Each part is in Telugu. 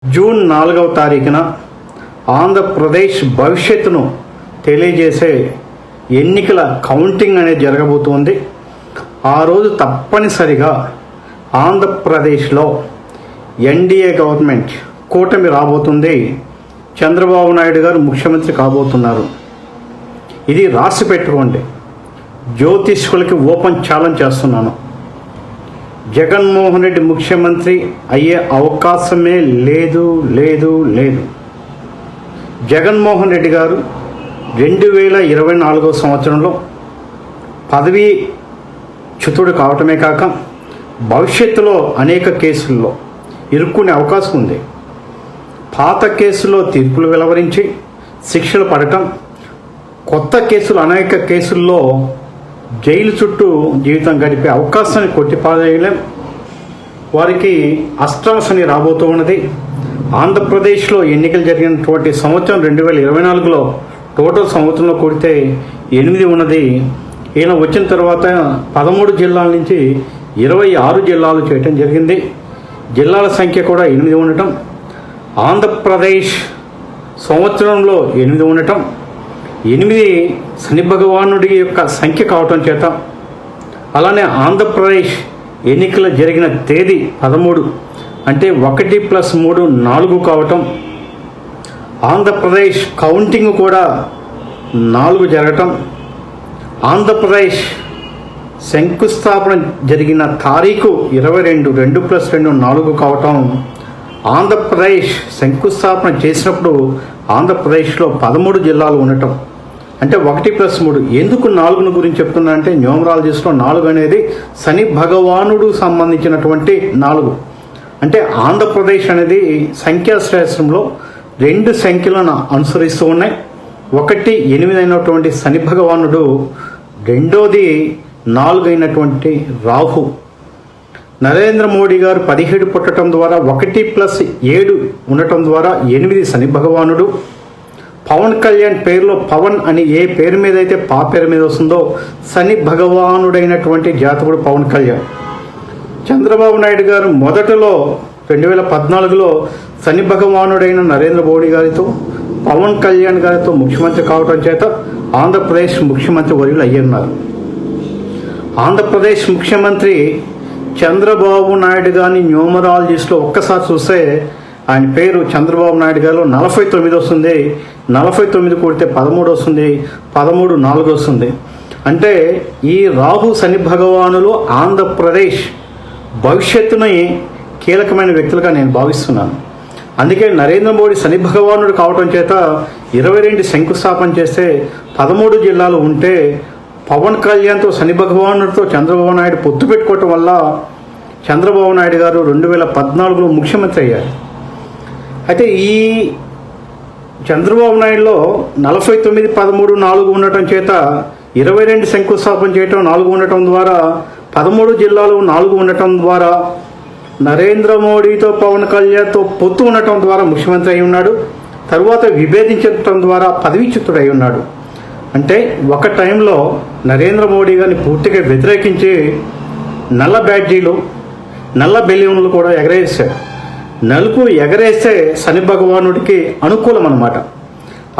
జూన్ 4వ తారీఖున ఆంధ్రప్రదేశ్ భవిష్యత్తును తెలియజేసే ఎన్నికల కౌంటింగ్ అనేది జరగబోతోంది. ఆ రోజు తప్పనిసరిగా ఆంధ్రప్రదేశ్లో ఎన్డీఏ గవర్నమెంట్ కూటమి రాబోతుంది. చంద్రబాబు నాయుడు గారు ముఖ్యమంత్రి కాబోతున్నారు. ఇది రాసి పెట్టుకోండి. జ్యోతిష్కులకి ఓపెన్ ఛాలెంజ్ చేస్తున్నాను. జగన్మోహన్ రెడ్డి ముఖ్యమంత్రి అయ్యే అవకాశమే లేదు. జగన్మోహన్ రెడ్డి గారు 2024 సంవత్సరంలో పదవీ చ్యుతుడు కావటమే కాక భవిష్యత్తులో అనేక కేసుల్లో ఇరుక్కునే అవకాశం ఉంది. పాత కేసుల్లో తీర్పులు వెలువరించి శిక్షలు పడటం, కొత్త కేసులు అనేక కేసుల్లో జైలు చుట్టూ జీవితం గడిపే అవకాశాన్ని కొట్టిపారేయలేం. వారికి అష్టమ శని రాబోతూ ఉన్నది. ఆంధ్రప్రదేశ్లో ఎన్నికలు జరిగినటువంటి సంవత్సరం 2024లో టోటల్ సంవత్సరంలో కొడితే 8 ఉన్నది. ఈయన వచ్చిన తర్వాత 13 జిల్లాల నుంచి 26 జిల్లాలు చేయటం జరిగింది. జిల్లాల సంఖ్య కూడా 8 ఉండటం, ఆంధ్రప్రదేశ్ సంవత్సరంలో 8 ఉండటం, 8 శని భగవానుడి యొక్క సంఖ్య కావటం చేత, అలానే ఆంధ్రప్రదేశ్ ఎన్నికలు జరిగిన తేదీ 13 అంటే 1+3 4 కావటం, ఆంధ్రప్రదేశ్ కౌంటింగ్ కూడా 4 జరగటం, ఆంధ్రప్రదేశ్ శంకుస్థాపన జరిగిన తారీఖు 22 2+2 4 కావటం, ఆంధ్రప్రదేశ్ శంకుస్థాపన చేసినప్పుడు ఆంధ్రప్రదేశ్లో 13 జిల్లాలు ఉండటం, అంటే 1+3. ఎందుకు 4 గురించి చెప్తున్నా అంటే న్యూమరాలజీస్లో 4 అనేది శని భగవానుడు సంబంధించినటువంటి 4. అంటే ఆంధ్రప్రదేశ్ అనేది సంఖ్యాశాస్త్రంలో 2 సంఖ్యలను అనుసరిస్తూ ఉన్నాయి. 1 8 అయినటువంటి శని భగవానుడు, రెండోది 4 అయినటువంటి రాహు. నరేంద్ర మోడీ గారు 17 పుట్టడం ద్వారా 1+7 ఉండటం ద్వారా 8 శని భగవానుడు. పవన్ కళ్యాణ్ పేరులో పవన్ అని ఏ పేరు మీద అయితే పేరు మీద వస్తుందో శని భగవానుడైనటువంటి జాతకుడు పవన్ కళ్యాణ్. చంద్రబాబు నాయుడు గారు మొదటలో 2014లో శని భగవానుడైన నరేంద్ర మోడీ గారితో పవన్ కళ్యాణ్ గారితో ముఖ్యమంత్రి కావడం చేత ఆంధ్రప్రదేశ్ ముఖ్యమంత్రి వర్యులు అయ్యున్నారు. ఆంధ్రప్రదేశ్ ముఖ్యమంత్రి చంద్రబాబు నాయుడు గారిని న్యూమరాలజీస్లో ఒక్కసారి చూస్తే ఆయన పేరు చంద్రబాబు నాయుడు గారు 49 వస్తుంది. 49 కూడితే 13 వస్తుంది. 13 4 వస్తుంది. అంటే ఈ రాహు శని భగవానులు ఆంధ్రప్రదేశ్ భవిష్యత్తుని కీలకమైన వ్యక్తులుగా నేను భావిస్తున్నాను. అందుకే నరేంద్ర మోడీ శని భగవానుడు కావటం చేత 22 శంకుస్థాపన చేస్తే 13 జిల్లాలు ఉంటే, పవన్ కళ్యాణ్తో శని భగవానుడితో చంద్రబాబు నాయుడు పొత్తు పెట్టుకోవటం వల్ల చంద్రబాబు నాయుడు గారు 2014లో ముఖ్యమంత్రి అయ్యారు. అయితే ఈ చంద్రబాబు నాయుడులో 49 13 4 ఉండటం చేత 22 శంకుస్థాపన చేయటం 4 ఉండటం ద్వారా 13 జిల్లాలు 4 ఉండటం ద్వారా నరేంద్ర మోడీతో పవన్ కళ్యాణ్తో పొత్తు ఉండటం ద్వారా ముఖ్యమంత్రి అయి ఉన్నాడు. తరువాత విభేదించడం ద్వారా పదవీచ్యుతుడు అయి ఉన్నాడు. అంటే ఒక టైంలో నరేంద్ర మోడీ గారిని పూర్తిగా వ్యతిరేకించి నల్ల బ్యాడ్జీలు, నల్ల బెలూన్లు కూడా ఎగరేశారు. నలుపు ఎగరేస్తే శని భగవానుడికి అనుకూలం అన్నమాట.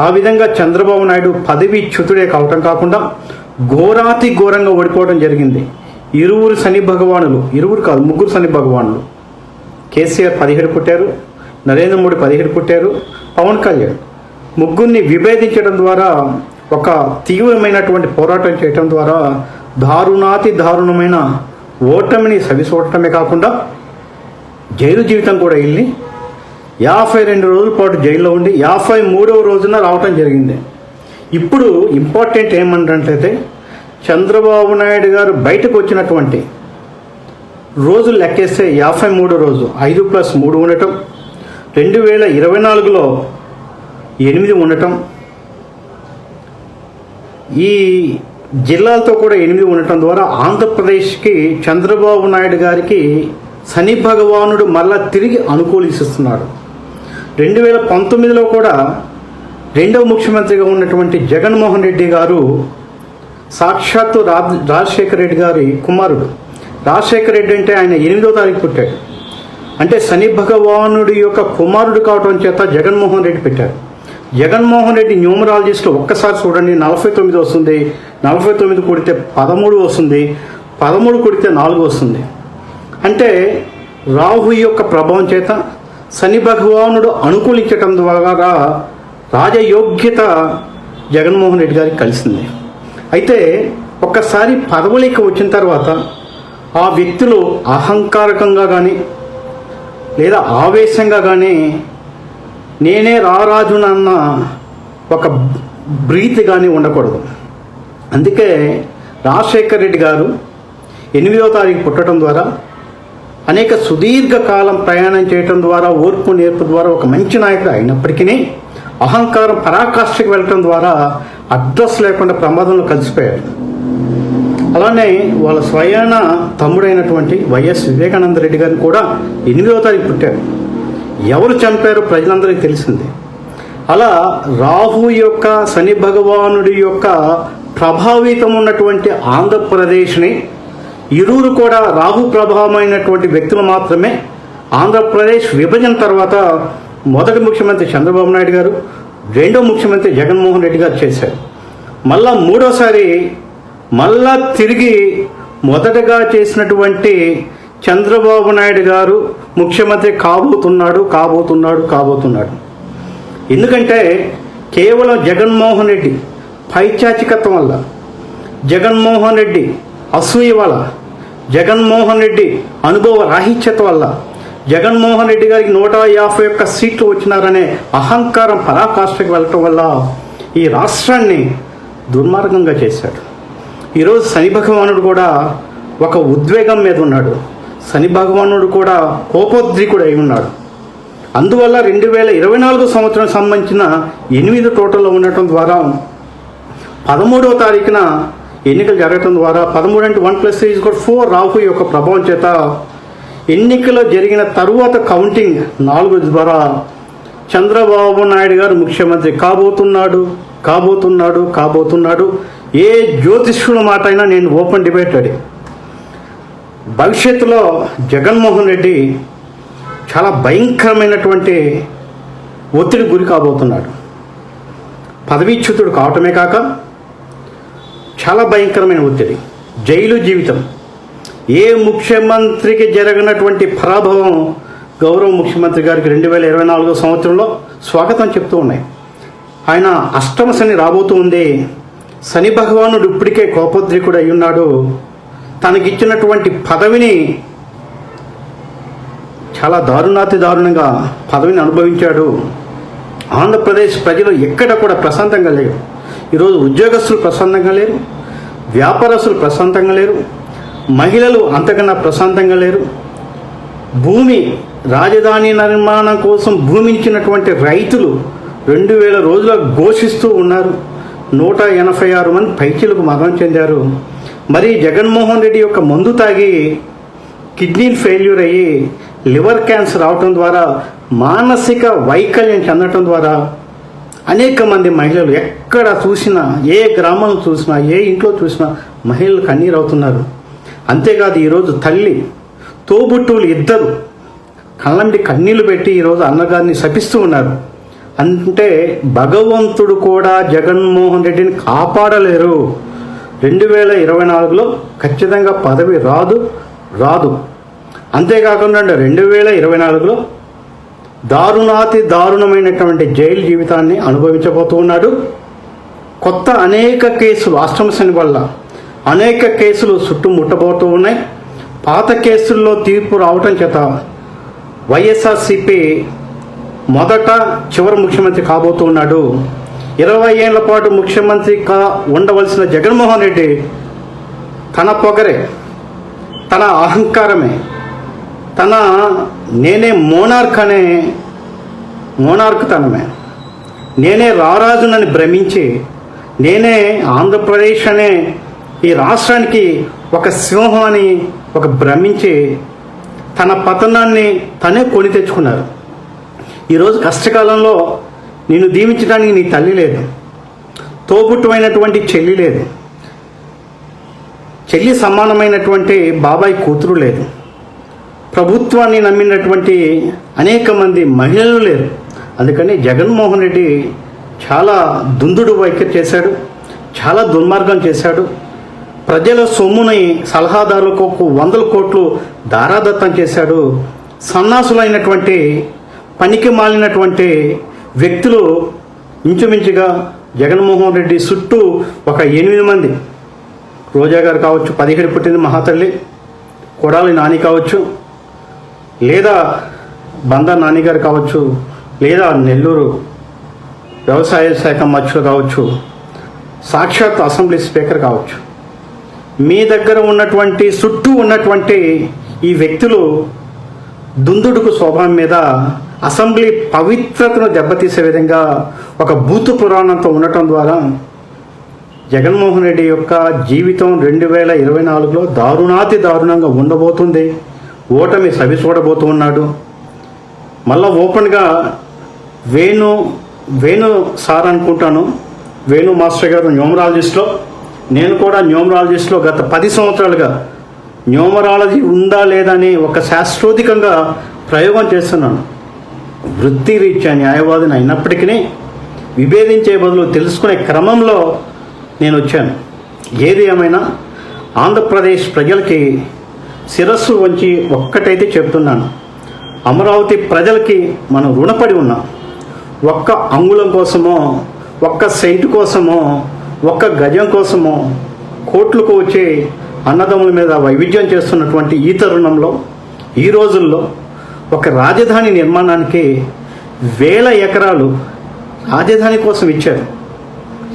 ఆ విధంగా చంద్రబాబు నాయుడు పదవీచ్యుతుడే కావటం కాకుండా ఘోరాతి ఘోరంగా ఓడిపోవడం జరిగింది. ఇరువురు శని భగవానులు, ఇరువురు కాదు 3 శని భగవానులు. కేసీఆర్ 17 పుట్టారు, నరేంద్ర మోడీ 17 పుట్టారు, పవన్ కళ్యాణ్. ముగ్గురిని విభేదించడం ద్వారా, ఒక తీవ్రమైనటువంటి పోరాటం చేయటం ద్వారా దారుణాతి దారుణమైన ఓటమిని సవిచూడటమే కాకుండా జైలు జీవితం కూడా వెళ్ళి 52 రోజుల పాటు జైల్లో ఉండి 53వ రోజున రావటం జరిగింది. ఇప్పుడు ఇంపార్టెంట్ ఏమంటే చంద్రబాబు నాయుడు గారు బయటకు వచ్చినటువంటి రోజులు లెక్కేస్తే 53వ రోజు 5+3 ఉండటం, 2024లో 8 ఉండటం, ఈ జిల్లాలతో కూడా 8 ఉండటం ద్వారా ఆంధ్రప్రదేశ్కి చంద్రబాబు నాయుడు గారికి శని భగవానుడు మళ్ళా తిరిగి అనుకూలిస్తున్నాడు. 2019లో కూడా రెండవ ముఖ్యమంత్రిగా ఉన్నటువంటి జగన్మోహన్ రెడ్డి గారు సాక్షాత్తు రాజశేఖర రెడ్డి గారి కుమారుడు. రాజశేఖర రెడ్డి అంటే ఆయన 8వ తారీఖు పుట్టాడు. అంటే శని భగవానుడి యొక్క కుమారుడు కావటం చేత జగన్మోహన్ రెడ్డి పెట్టారు. జగన్మోహన్ రెడ్డి న్యూమరాలజిస్ట్లో ఒక్కసారి చూడండి, 49 వస్తుంది, 49 కూడితే 13 వస్తుంది, 13 కూడితే 4 వస్తుంది. అంటే రాహు యొక్క ప్రభావం చేత శని భగవానుడు అనుకూలించటం ద్వారా రాజయోగ్యత జగన్మోహన్ రెడ్డి గారికి కలిసింది. అయితే ఒక్కసారి పదవులకి వచ్చిన తర్వాత ఆ వ్యక్తులు అహంకారకంగా కానీ లేదా ఆవేశంగా కానీ నేనే రారాజునన్న ఒక బ్రీత్ కానీ ఉండకూడదు. అందుకే రాజశేఖర్ రెడ్డి గారు 8వ తారీఖు పుట్టడం ద్వారా అనేక సుదీర్ఘకాలం ప్రయాణం చేయటం ద్వారా ఓర్పు నేర్పు ద్వారా ఒక మంచి నాయకుడు అయినప్పటికీ అహంకారం పరాకాష్ఠకి వెళ్ళటం ద్వారా అడ్రస్ లేకుండా ప్రమాదంలో కలిసిపోయారు. అలానే వాళ్ళ స్వయాన తమ్ముడైనటువంటి వైఎస్ వివేకానంద రెడ్డి గారిని కూడా 8వ తారీఖు పుట్టారు. ఎవరు చంపారో ప్రజలందరికీ తెలిసింది. అలా రాహు యొక్క శని భగవానుడి యొక్క ప్రభావితం ఉన్నటువంటి ఆంధ్రప్రదేశ్ని ఇరువురు కూడా రాహు ప్రభావమైనటువంటి వ్యక్తులు మాత్రమే ఆంధ్రప్రదేశ్ విభజన తర్వాత మొదటి ముఖ్యమంత్రి చంద్రబాబు నాయుడు గారు, రెండో ముఖ్యమంత్రి జగన్మోహన్ రెడ్డి గారు చేశారు. మళ్ళా మూడోసారి మళ్ళా తిరిగి మొదటగా చేసినటువంటి చంద్రబాబు నాయుడు గారు ముఖ్యమంత్రి కాబోతున్నాడు. ఎందుకంటే కేవలం జగన్మోహన్ రెడ్డి పైచాచికత్వం వల్ల, జగన్మోహన్ రెడ్డి అసూయ వల్ల, జగన్మోహన్ రెడ్డి అనుభవ రాహిత్యత వల్ల, జగన్మోహన్ రెడ్డి గారికి 151 సీట్లు వచ్చినారనే అహంకారం పరాకాష్ఠకి వెళ్ళటం వల్ల ఈ రాష్ట్రాన్ని దుర్మార్గంగా చేశాడు. ఈరోజు శని భగవానుడు కూడా ఒక ఉద్వేగం మీద ఉన్నాడు. శని భగవానుడు కూడా కోపోద్రికుడు అయి ఉన్నాడు. అందువల్ల 2024 సంవత్సరం సంబంధించిన 8 టోటల్లో ఉండటం ద్వారా 13వ తారీఖున ఎన్నికలు జరగటం ద్వారా 13 అంటే 1+3=4 రాహు యొక్క ప్రభావం చేత ఎన్నికలు జరిగిన తరువాత కౌంటింగ్ 4 ద్వారా చంద్రబాబు నాయుడు గారు ముఖ్యమంత్రి కాబోతున్నాడు. ఏ జ్యోతిష్యుల మాట అయినా నేను ఓపెన్ డిబేట్ అడి. భవిష్యత్తులో జగన్మోహన్ రెడ్డి చాలా భయంకరమైనటువంటి ఒత్తిడి గురి కాబోతున్నాడు. పదవీచ్యుతుడు కావటమే కాక చాలా భయంకరమైన ఒత్తిడి, జైలు జీవితం. ఏ ముఖ్యమంత్రికి జరగనటువంటి పరాభవం గౌరవ ముఖ్యమంత్రి గారికి 2024 సంవత్సరంలో స్వాగతం చెప్తూ ఉన్నాయి. ఆయన అష్టమ శని రాబోతూ ఉంది. శని భగవానుడు ఇప్పటికే కోపోద్రికుడు అయి ఉన్నాడు. తనకిచ్చినటువంటి పదవిని చాలా దారుణంగా పదవిని అనుభవించాడు. ఆంధ్రప్రదేశ్ ప్రజలు ఎక్కడ కూడా ప్రశాంతంగా లేరు. ఈరోజు ఉద్యోగస్తులు ప్రశాంతంగా లేరు, వ్యాపారస్తులు ప్రశాంతంగా లేరు, మహిళలు అంతకన్నా ప్రశాంతంగా లేరు. భూమి రాజధాని నిర్మాణం కోసం భూమి ఇచ్చినటువంటి రైతులు 2000 రోజులు ఘోషిస్తూ ఉన్నారు. 186 మంది పైచీలకు మరణం చెందారు. మరి జగన్మోహన్ రెడ్డి యొక్క మందు తాగి కిడ్నీలు ఫెయిల్యూర్ అయ్యి లివర్ క్యాన్సర్ రావటం ద్వారా మానసిక వైకల్యం చెందటం ద్వారా అనేక మంది మహిళలు ఎక్కడ చూసినా, ఏ గ్రామంలో చూసినా, ఏ ఇంట్లో చూసినా మహిళలు కన్నీరు అవుతున్నారు. అంతేకాదు ఈరోజు తల్లి తోబుట్టువులు ఇద్దరు కళ్ళంటి కన్నీళ్లు పెట్టి ఈరోజు అన్నగారిని శపిస్తూ ఉన్నారు. అంటే భగవంతుడు కూడా జగన్మోహన్ రెడ్డిని కాపాడలేరు. 2024లో ఖచ్చితంగా పదవి రాదు. అంతేకాకుండా 2024లో దారుణమైనటువంటి జైలు జీవితాన్ని అనుభవించబోతూ ఉన్నాడు. కొత్త అనేక కేసులు అష్టమ శని వల్ల అనేక కేసులు చుట్టుముట్టబోతూ ఉన్నాయి. పాత కేసుల్లో తీర్పు రావటం చేత వైఎస్ఆర్సీపీ మొదట చివరి ముఖ్యమంత్రి కాబోతూ ఉన్నాడు. 20 ఏళ్ల పాటు ముఖ్యమంత్రిగా ఉండవలసిన జగన్మోహన్ రెడ్డి తన పొగరే, తన అహంకారమే, తన నేనే మోనార్క్ తనమే, నేనే రారాజునని భ్రమించి, నేనే ఆంధ్రప్రదేశ్ అనే ఈ రాష్ట్రానికి ఒక సింహం అని ఒక భ్రమించి తన పతనాన్ని తనే కొని తెచ్చుకున్నారు. ఈరోజు కష్టకాలంలో నిన్ను దీవించడానికి నీ తల్లి లేదు, తోబుట్టువైనటువంటి చెల్లి లేదు, చెల్లి సమానమైనటువంటి బాబాయ్ కూతురు లేదు. ప్రభుత్వాన్ని నమ్మినటువంటి అనేక మంది మహిళలు లేరు. అందుకని జగన్మోహన్ రెడ్డి చాలా దుందుడు వైఖరి చేశాడు, చాలా దుర్మార్గం చేశాడు. ప్రజల సొమ్ముని సలహాదారులకు 100 కోట్లు దారాదత్తం చేశాడు. సన్నాసులైనటువంటి పనికి మాలినటువంటి వ్యక్తులు ఇంచుమించుగా జగన్మోహన్ రెడ్డి చుట్టూ ఒక 8 మంది, రోజా గారు కావచ్చు, 17 పుట్టింది మహాతల్లి, కొడాలి నాని కావచ్చు, లేదా బందా నాని గారు కావచ్చు, లేదా నెల్లూరు వ్యవసాయ శాఖ మంత్రులు కావచ్చు, సాక్షాత్ అసెంబ్లీ స్పీకర్ కావచ్చు, మీ దగ్గర ఉన్నటువంటి చుట్టూ ఉన్నటువంటి ఈ వ్యక్తులు దుందుడుకు స్వభావం మీద అసెంబ్లీ పవిత్రతను దెబ్బతీసే విధంగా ఒక భూతు పురాణంతో ఉండటం ద్వారా జగన్మోహన్ రెడ్డి యొక్క జీవితం 2024లో దారుణాతి దారుణంగా ఉండబోతుంది. ఓటమి సవి చూడబోతూ ఉన్నాడు. మళ్ళా ఓపెన్గా వేణు సార్ అనుకుంటాను, వేణు మాస్టర్ గారు న్యూమరాలజిస్ట్లో, నేను కూడా న్యూమరాలజిస్ట్లో గత 10 సంవత్సరాలుగా న్యూమరాలజీ ఉందా లేదా అని ఒక శాస్త్రోధికంగా ప్రయోగం చేస్తున్నాను. వృత్తిరీత్యా న్యాయవాదిని అయినప్పటికీ విభేదించే బదులు తెలుసుకునే క్రమంలో నేను వచ్చాను. ఏది ఏమైనా ఆంధ్రప్రదేశ్ ప్రజలకి శిరస్సు వంచి ఒక్కటైతే చెప్తున్నాను, అమరావతి ప్రజలకి మనం రుణపడి ఉన్నాం. ఒక్క అంగుళం కోసమో, ఒక్క సెంటు కోసమో, ఒక్క గజం కోసమో కోట్లకు వచ్చే అన్నదమ్ముల మీద వైవిధ్యం చేస్తున్నటువంటి ఈ తరుణంలో, ఈ రోజుల్లో ఒక రాజధాని నిర్మాణానికి 1000 ఎకరాలు రాజధాని కోసం ఇచ్చారు.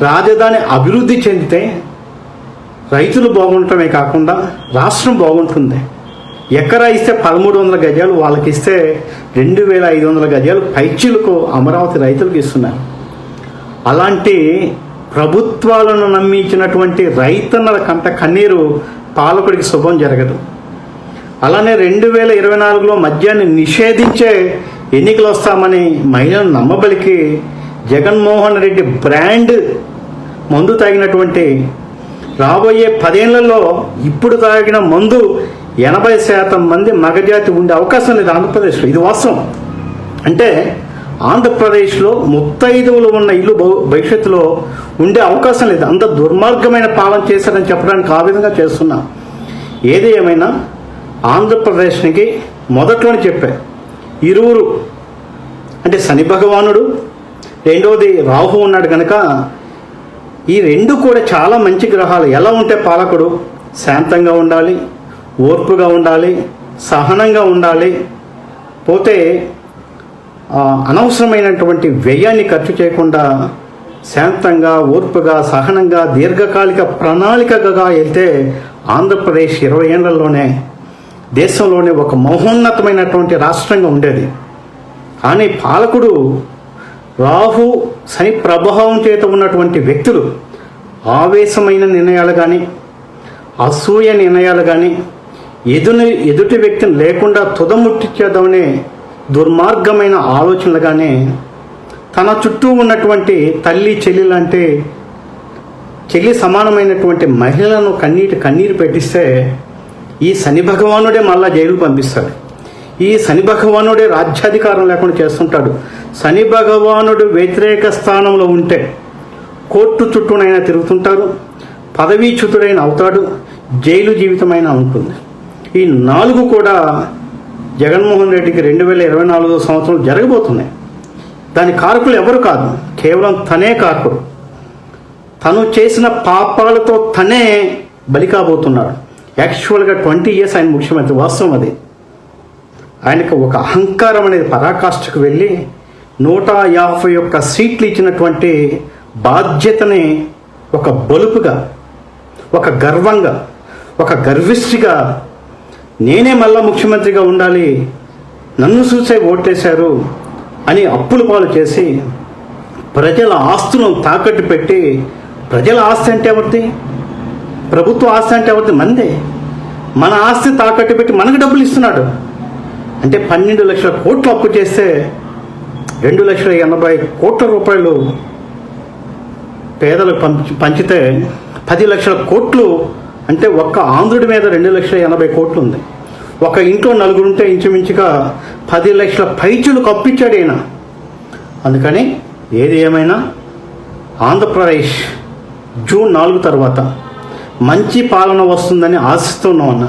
రాజధాని అభివృద్ధి చెందితే రైతులు బాగుండటమే కాకుండా రాష్ట్రం బాగుంటుంది. ఎకరా ఇస్తే 1300 గజాలు వాళ్ళకి ఇస్తే 2500 గజాలు పైచీలకు అమరావతి రైతులకు ఇస్తున్నారు. అలాంటి ప్రభుత్వాలను నమ్మించినటువంటి రైతన్నల కంట కన్నీరు పాలకుడికి శుభం జరగదు. అలానే 2024లో మద్యాన్ని నిషేధించే ఎన్నికలు వస్తామని మహిళలను నమ్మబలికి జగన్మోహన్ రెడ్డి బ్రాండ్ మందు తాగినటువంటి రాబోయే 10 ఏళ్లలో ఇప్పుడు తాగిన మందు 80% మంది మగజాతి ఉండే అవకాశం లేదు ఆంధ్రప్రదేశ్లో. ఇది వాస్తవం. అంటే ఆంధ్రప్రదేశ్లో 35 ఉన్న ఇల్లు భవిష్యత్తులో ఉండే అవకాశం లేదు. అంత దుర్మార్గమైన పాలన చేశారని చెప్పడానికి ఆ విధంగా చేస్తున్నా. ఏది ఏమైనా ఆంధ్రప్రదేశ్కి మొదట్లోనే చెప్పా, ఇరువురు అంటే శని భగవానుడు, రెండవది రాహు ఉన్నాడు కనుక ఈ 2 కూడా చాలా మంచి గ్రహాలు. ఎలా ఉంటే పాలకుడు శాంతంగా ఉండాలి, ఓర్పుగా ఉండాలి, సహనంగా ఉండాలి, పోతే అనవసరమైనటువంటి వ్యయాన్ని ఖర్చు చేయకుండా శాంతంగా, ఓర్పుగా, సహనంగా, దీర్ఘకాలిక ప్రణాళికగా వెళ్తే ఆంధ్రప్రదేశ్ 20 ఏళ్లలోనే దేశంలోనే ఒక మహోన్నతమైనటువంటి రాష్ట్రంగా ఉండేది. కానీ పాలకుడు రాహు శని ప్రభావం చేత ఉన్నటువంటి వ్యక్తులు ఆవేశమైన నిర్ణయాలు కానీ, అసూయ నిర్ణయాలు కానీ, ఎదుటి వ్యక్తిని లేకుండా తుదముట్టించేద్దామనే దుర్మార్గమైన ఆలోచనలు కానీ, తన చుట్టూ ఉన్నటువంటి తల్లి చెల్లి చెల్లి సమానమైనటువంటి మహిళలను కన్నీరు పెట్టిస్తే ఈ శని భగవానుడే మళ్ళా జైలుకు పంపిస్తాడు. ఈ శని భగవానుడే రాజ్యాధికారం లేకుండా చేస్తుంటాడు. శని భగవానుడు వ్యతిరేక స్థానంలో ఉంటే కోర్టు చుట్టూనైనా తిరుగుతుంటారు, పదవీచ్యుతుడైన అవుతాడు, జైలు జీవితమైనా ఉంటుంది. ఈ 4 కూడా జగన్మోహన్ రెడ్డికి 2024 సంవత్సరం జరగబోతున్నాయి. దాని కారకులు ఎవరు కాదు, కేవలం తనే కారకుడు. తను చేసిన పాపాలతో తనే బలి కాబోతున్నాడు. యాక్చువల్గా 20 ఇయర్స్ ఆయన ముఖ్యమంత్రి, వాస్తవం అది. ఆయనకు ఒక అహంకారం అనేది పరాకాష్ఠకు వెళ్ళి 151 సీట్లు ఇచ్చినటువంటి బాధ్యతని ఒక బలుపుగా, ఒక గర్వంగా, ఒక గర్విష్ఠిగా, నేనే మళ్ళా ముఖ్యమంత్రిగా ఉండాలి, నన్ను చూసే ఓటేశారు అని అప్పుల పాలు చేసి ప్రజల ఆస్తులను తాకట్టు పెట్టి, ప్రజల ఆస్తి అంటే ఎవరిది, ప్రభుత్వ ఆస్తి అంటే ఎవరిది, మందే. మన ఆస్తి తాకట్టు పెట్టి మనకు డబ్బులు ఇస్తున్నాడు. అంటే 12 లక్షల కోట్లు అప్పు చేస్తే 2,80,00,000 కోట్ల రూపాయలు పేదలకు పంచితే 10 లక్షల కోట్లు, అంటే ఒక్క ఆంధ్రుడి మీద 2,80,00,000 కోట్లు ఉంది. ఒక ఇంట్లో నలుగురుంటే ఇంచుమించుగా 10 లక్షల పైచులు కప్పించాడు ఈయన. అందుకని ఏది ఏమైనా ఆంధ్రప్రదేశ్ జూన్ 4 తర్వాత మంచి పాలన వస్తుందని ఆశిస్తున్నాం అన్న.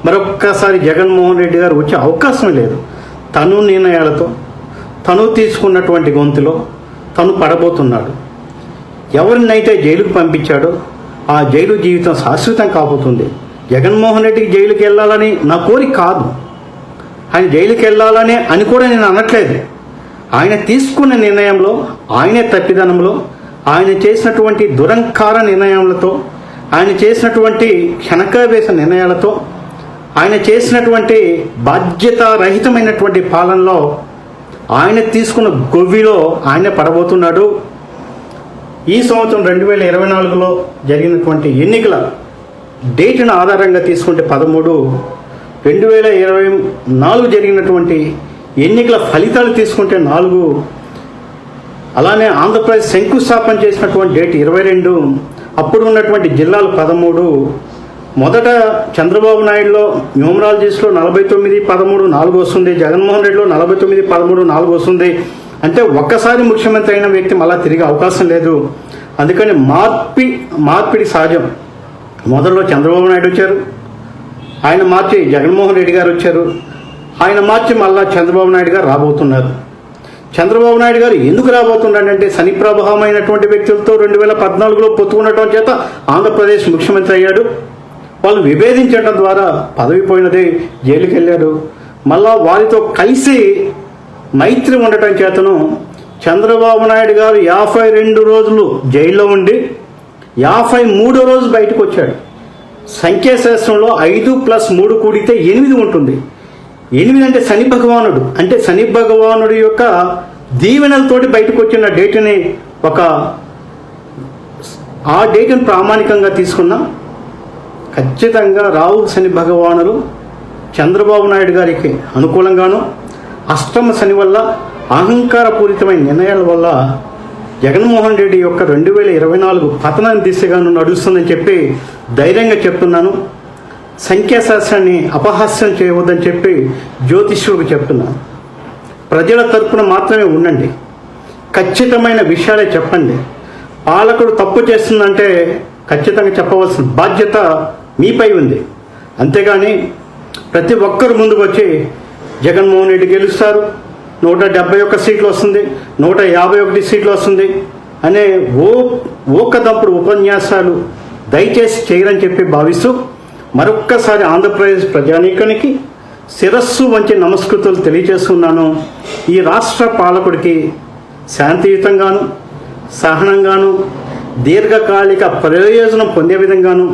మరొక్కసారి జగన్మోహన్ రెడ్డి గారు వచ్చే అవకాశం లేదు. తను నిర్ణయాలతో తను తీసుకున్నటువంటి గొంతులో తను పడబోతున్నాడు. ఎవరినైతే జైలుకు పంపించాడో ఆ జైలు జీవితం శాశ్వతం కాబోతుంది. జగన్మోహన్ రెడ్డికి జైలుకి వెళ్ళాలని నా కోరిక కాదు. ఆయన జైలుకి వెళ్ళాలని అని కూడా నేను అనట్లేదు. ఆయన తీసుకున్న నిర్ణయంలో, ఆయనే తప్పిదనంలో, ఆయన చేసినటువంటి దురంకార నిర్ణయాలతో, ఆయన చేసినటువంటి క్షణకావేశ నిర్ణయాలతో, ఆయన చేసినటువంటి బాధ్యతారహితమైనటువంటి పాలనలో ఆయన తీసుకున్న గొవ్విలో ఆయన పడబోతున్నాడు. ఈ సంవత్సరం 2024లో జరిగినటువంటి ఎన్నికల డేట్ను ఆధారంగా తీసుకుంటే 13, 2024 జరిగినటువంటి ఎన్నికల ఫలితాలు తీసుకుంటే 4, అలానే ఆంధ్రప్రదేశ్ శంకుస్థాపన చేసినటువంటి డేట్ 22, అప్పుడు ఉన్నటువంటి జిల్లాలు 13. మొదట చంద్రబాబు నాయుడులో న్యూమరాలజీస్లో 49, 13, 4 వస్తుంది. జగన్మోహన్ రెడ్డిలో 49, 13, 4 వస్తుంది. అంటే ఒక్కసారి ముఖ్యమంత్రి అయిన వ్యక్తి మళ్ళీ తిరిగే అవకాశం లేదు. అందుకని మార్పిడి సహజం. మొదట్లో చంద్రబాబు నాయుడు వచ్చారు, ఆయన మార్చి జగన్మోహన్ రెడ్డి గారు వచ్చారు, ఆయన మార్చి మళ్ళా చంద్రబాబు నాయుడు గారు రాబోతున్నారు. చంద్రబాబు నాయుడు గారు ఎందుకు రాబోతున్నాడంటే శని ప్రభావమైనటువంటి వ్యక్తులతో 2014లో పొత్తుకునడం చేత ఆంధ్రప్రదేశ్ ముఖ్యమంత్రి అయ్యాడు. వాళ్ళు విభేదించడం ద్వారా పదవి పోయినది, జైలుకి వెళ్ళాడు. మళ్ళా వారితో కలిసి మైత్రి ఉండటం చేతను చంద్రబాబు నాయుడు గారు 52 రోజులు జైల్లో ఉండి 53వ రోజు బయటకు వచ్చాడు. సంఖ్యాశాస్త్రంలో 5+3 కూడితే 8 ఉంటుంది. 8 అంటే శని భగవానుడు, అంటే శని భగవానుడి యొక్క దీవెనలతోటి బయటకు వచ్చిన డేట్ని ఆ డేట్ని ప్రామాణికంగా తీసుకున్నాం. ఖచ్చితంగా రావు శని భగవానుడు చంద్రబాబు నాయుడు గారికి అనుకూలంగాను, అష్టమ శని వల్ల అహంకారపూరితమైన నిర్ణయాల వల్ల జగన్మోహన్ రెడ్డి యొక్క 2024 పతనం దిశగాను నడుస్తుందని చెప్పి ధైర్యంగా చెప్తున్నాను. సంఖ్యాశాస్త్రాన్ని అపహాస్యం చేయవద్దని చెప్పి జ్యోతిష్యులకు చెప్తున్నాను. ప్రజల తరపున మాత్రమే ఉండండి, ఖచ్చితమైన విషయాలే చెప్పండి. పాలకుడు తప్పు చేస్తుందంటే ఖచ్చితంగా చెప్పవలసిన బాధ్యత మీపై ఉంది. అంతేగాని ప్రతి ఒక్కరు ముందుకు వచ్చి జగన్మోహన్ రెడ్డి గెలుస్తారు, 171 సీట్లు వస్తుంది, 151 సీట్లు వస్తుంది అనే ఊకదంపుడు ఉపన్యాసాలు దయచేసి చేయరని చెప్పి భావిస్తూ మరొక్కసారి ఆంధ్రప్రదేశ్ ప్రజానీకానికి శిరస్సు వంచి నమస్కృతులు తెలియజేస్తున్నాను. ఈ రాష్ట్ర పాలకుడికి శాంతియుతంగాను, సహనంగాను, దీర్ఘకాలిక ప్రయోజనం పొందే విధంగాను,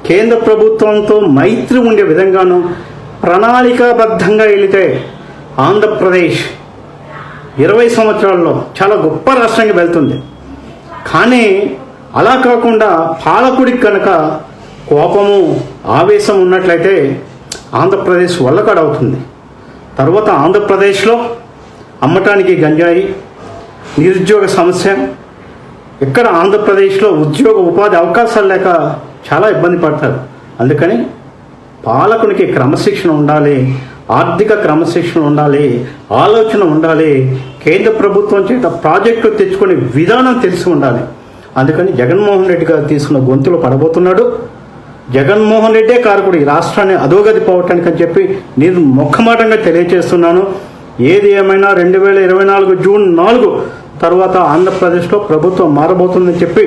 కేంద్ర ప్రభుత్వంతో మైత్రి ఉండే విధంగాను ప్రణాళికాబద్ధంగా వెళితే ఆంధ్రప్రదేశ్ 20 సంవత్సరాల్లో చాలా గొప్ప రాష్ట్రంగా వెళ్తుంది. కానీ అలా కాకుండా పాలకుడికి కనుక కోపము, ఆవేశం ఉన్నట్లయితే ఆంధ్రప్రదేశ్ వల్లకాడవుతుంది. తర్వాత ఆంధ్రప్రదేశ్లో అమ్మటానికి గంజాయి, నిరుద్యోగ సమస్య, ఇక్కడ ఆంధ్రప్రదేశ్లో ఉద్యోగ ఉపాధి అవకాశాలు లేక చాలా ఇబ్బంది పడతారు. అందుకని పాలకునికి క్రమశిక్షణ ఉండాలి, ఆర్థిక క్రమశిక్షణ ఉండాలి, ఆలోచన ఉండాలి, కేంద్ర ప్రభుత్వం చేత ప్రాజెక్టు తెచ్చుకునే విధానం తెలిసి ఉండాలి. అందుకని జగన్మోహన్ రెడ్డి గారు తీసుకున్న గొంతులో పడబోతున్నాడు. జగన్మోహన్ రెడ్డే కారకుడు ఈ రాష్ట్రాన్ని అధోగతి పోవటానికి అని చెప్పి నేను మొక్కమాటంగా తెలియజేస్తున్నాను. ఏది ఏమైనా 2024 జూన్ 4 తర్వాత ఆంధ్రప్రదేశ్లో ప్రభుత్వం మారబోతుందని చెప్పి